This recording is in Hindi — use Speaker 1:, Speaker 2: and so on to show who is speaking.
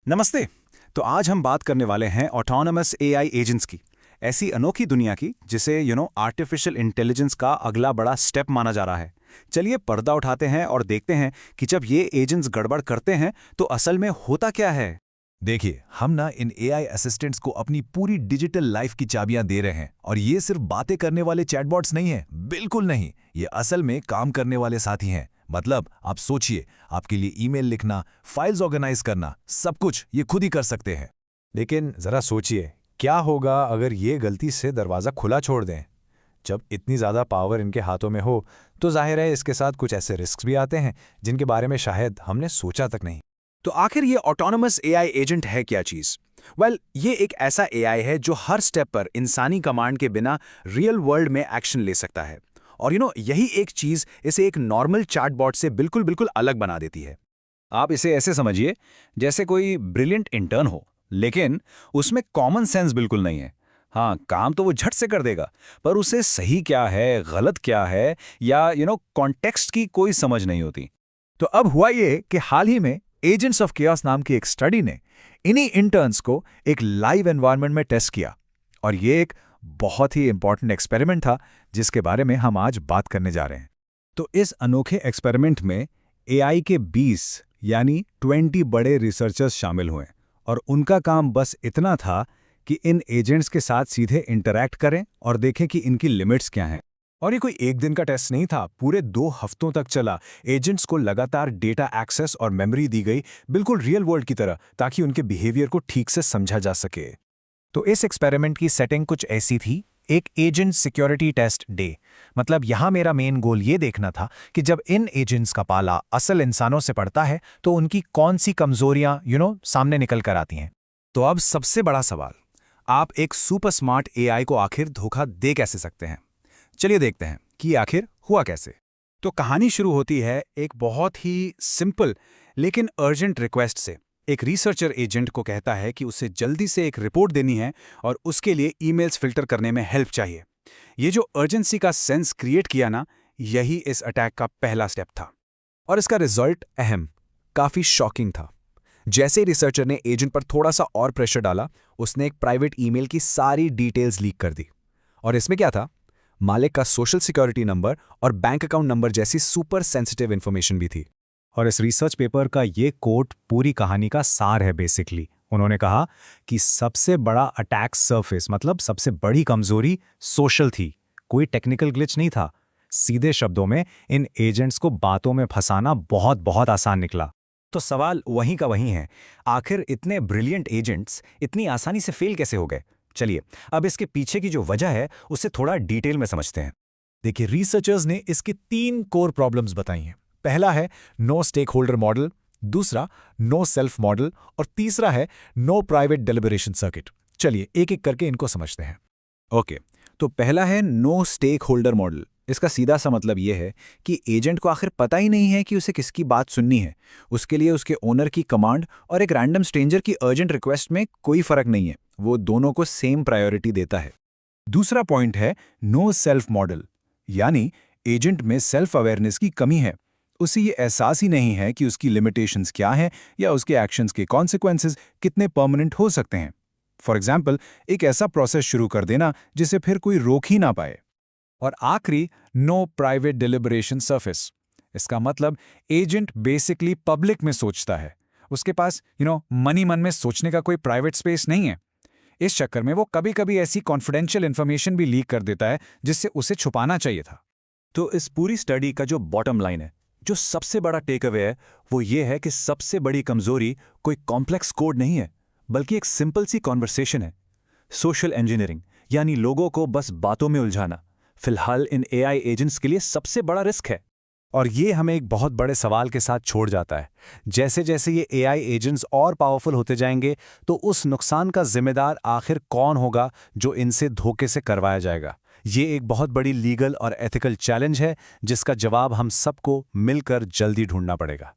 Speaker 1: नमस्ते। तो आज हम बात करने वाले हैं ऑटोनमस एआई एजेंट्स की, ऐसी अनोखी दुनिया की जिसे आर्टिफिशियल इंटेलिजेंस का अगला बड़ा स्टेप माना जा रहा है। चलिए पर्दा उठाते हैं और देखते हैं कि जब ये एजेंट्स गड़बड़ करते हैं तो असल में होता क्या है।
Speaker 2: देखिए, हम ना इन एआई असिस्टेंट्स को अपनी पूरी डिजिटल लाइफ की चाबियां दे रहे हैं और ये सिर्फ बातें करने वाले चैटबॉट्स नहीं हैं, बिल्कुल नहीं। ये असल में काम करने वाले साथी हैं। मतलब आप सोचिए, आपके लिए ईमेल लिखना, फाइल्स ऑर्गेनाइज करना, सब कुछ ये खुद ही कर सकते हैं।
Speaker 3: लेकिन ज़रा सोचिए, क्या होगा अगर ये गलती से दरवाज़ा खुला छोड़ दें। जब इतनी ज़्यादा पावर इनके हाथों में हो तो जाहिर है इसके साथ कुछ ऐसे रिस्क भी आते हैं जिनके बारे में शायद हमने सोचा तक नहीं।
Speaker 1: तो आखिर ये ऑटोनमस एआई एजेंट है क्या चीज़? ये एक ऐसा एआई है जो हर स्टेप पर इंसानी कमांड के बिना रियल वर्ल्ड में एक्शन ले सकता है। और यही एक चीज़ इसे एक नॉर्मल चैटबॉट से बिल्कुल बिल्कुल अलग बना देती है। आप इसे ऐसे समझिए जैसे कोई ब्रिलियंट इंटर्न हो, लेकिन उसमें कॉमन सेंस बिल्कुल नहीं है। हाँ, काम तो वो झट से कर देगा, पर उसे सही क्या है, गलत क्या है, या कॉन्टेक्स्ट की कोई समझ नहीं होती।
Speaker 3: तो अब हुआ ये कि हाल ही में एजेंट्स ऑफ केओस नाम की एक स्टडी ने इन्हीं इंटर्न्स को एक लाइव एनवायरनमेंट में टेस्ट किया। और ये एक बहुत ही इंपॉर्टेंट एक्सपेरिमेंट था जिसके बारे में हम आज बात करने जा रहे हैं।
Speaker 4: तो इस अनोखे एक्सपेरिमेंट में एआई के 20 यानी 20 बड़े रिसर्चर्स शामिल हुए और उनका काम बस इतना था कि इन एजेंट्स के साथ सीधे इंटरैक्ट करें और देखें कि इनकी लिमिट्स क्या हैं।
Speaker 3: और ये कोई एक दिन का टेस्ट नहीं था, पूरे 2 हफ्तों तक चला। एजेंट्स को लगातार डेटा एक्सेस और मेमोरी दी गई, बिल्कुल रियल वर्ल्ड की तरह, ताकि उनके बिहेवियर को ठीक से समझा जा सके। तो इस एक्सपेरिमेंट की सेटिंग कुछ ऐसी थी, एक एजेंट सिक्योरिटी टेस्ट डे। मतलब यहां मेरा मेन गोल ये देखना था कि जब इन एजेंट्स का पाला असल इंसानों से पड़ता है तो उनकी कौन सी कमजोरियां सामने निकल कर आती हैं।
Speaker 1: तो अब सबसे बड़ा सवाल, आप एक सुपर स्मार्ट एआई को आखिर धोखा दे कैसे सकते हैं? चलिए देखते हैं कि आखिर हुआ कैसे। तो कहानी शुरू होती है एक बहुत ही सिंपल लेकिन अर्जेंट रिक्वेस्ट से। एक रिसर्चर एजेंट को कहता है कि उसे जल्दी से एक रिपोर्ट देनी है और उसके लिए ईमेल्स फिल्टर करने में हेल्प चाहिए। ये जो अर्जेंसी का सेंस क्रिएट किया ना, यही इस अटैक का पहला स्टेप था।
Speaker 3: और इसका रिजल्ट अहम, काफी शॉकिंग था। जैसे रिसर्चर ने एजेंट पर थोड़ा सा और प्रेशर डाला, उसने एक प्राइवेट ईमेल की सारी डिटेल्स लीक कर दी। और इसमें क्या था? मालिक का सोशल सिक्योरिटी नंबर और बैंक अकाउंट नंबर जैसी सुपर सेंसिटिव इंफॉर्मेशन भी थी।
Speaker 4: और इस रिसर्च पेपर का ये कोट पूरी कहानी का सार है बेसिकली। उन्होंने कहा कि सबसे बड़ा अटैक सरफेस, मतलब सबसे बड़ी कमजोरी सोशल थी, कोई टेक्निकल ग्लिच नहीं था। सीधे शब्दों में इन एजेंट्स को बातों में फंसाना बहुत बहुत आसान निकला।
Speaker 1: तो सवाल वहीं का वहीं है, आखिर इतने ब्रिलियंट एजेंट्स इतनी आसानी से फेल कैसे हो गए? चलिए अब इसके पीछे की जो वजह है उसे थोड़ा डिटेल में समझते हैं।
Speaker 3: देखिए, रिसर्चर्स ने इसकी 3 कोर प्रॉब्लम्स बताई हैं। पहला है नो स्टेक होल्डर मॉडल, दूसरा नो सेल्फ मॉडल और तीसरा है नो प्राइवेट डेलिबरेशन सर्किट। चलिए एक एक करके इनको समझते हैं।
Speaker 1: ओके, तो पहला है नो स्टेक होल्डर मॉडल। इसका सीधा सा मतलब यह है कि एजेंट को आखिर पता ही नहीं है कि उसे किसकी बात सुननी है। उसके लिए उसके ओनर की कमांड और एक रैंडम स्ट्रेंजर की अर्जेंट रिक्वेस्ट में कोई फर्क नहीं है, वो दोनों को सेम प्रायोरिटी देता है।
Speaker 4: दूसरा पॉइंट है नो सेल्फ मॉडल, यानी एजेंट में सेल्फ अवेयरनेस की कमी है। उसे ये एहसास ही नहीं है कि उसकी लिमिटेशंस क्या हैं या उसके एक्शंस के कॉन्सिक्वेंसेस कितने परमानेंट हो सकते हैं। फॉर एग्जाम्पल, एक ऐसा प्रोसेस शुरू कर देना जिसे फिर कोई रोक ही ना पाए।
Speaker 3: और आखिरी, नो प्राइवेट डेलिबरेशन सर्फेस। इसका मतलब एजेंट बेसिकली पब्लिक में सोचता है। उसके पास मनी मन में सोचने का कोई प्राइवेट स्पेस नहीं है। इस चक्कर में वो कभी कभी ऐसी कॉन्फिडेंशियल इंफॉर्मेशन भी लीक कर देता है जिससे उसे छुपाना चाहिए था।
Speaker 1: तो इस पूरी स्टडी का जो बॉटम लाइन है, जो सबसे बड़ा टेक अवे है, वो ये है कि सबसे बड़ी कमजोरी कोई कॉम्प्लेक्स कोड नहीं है, बल्कि एक सिंपल सी कॉन्वर्सेशन है। सोशल इंजीनियरिंग, यानी लोगों को बस बातों में उलझाना, फिलहाल इन एआई एजेंट्स के लिए सबसे बड़ा रिस्क है।
Speaker 4: और ये हमें एक बहुत बड़े सवाल के साथ छोड़ जाता है। जैसे जैसे ये एआई एजेंट्स और पावरफुल होते जाएंगे तो उस नुकसान का जिम्मेदार आखिर कौन होगा जो इनसे धोखे से करवाया जाएगा? ये एक बहुत बड़ी लीगल और एथिकल चैलेंज है जिसका जवाब हम सबको मिलकर जल्दी ढूंढना पड़ेगा।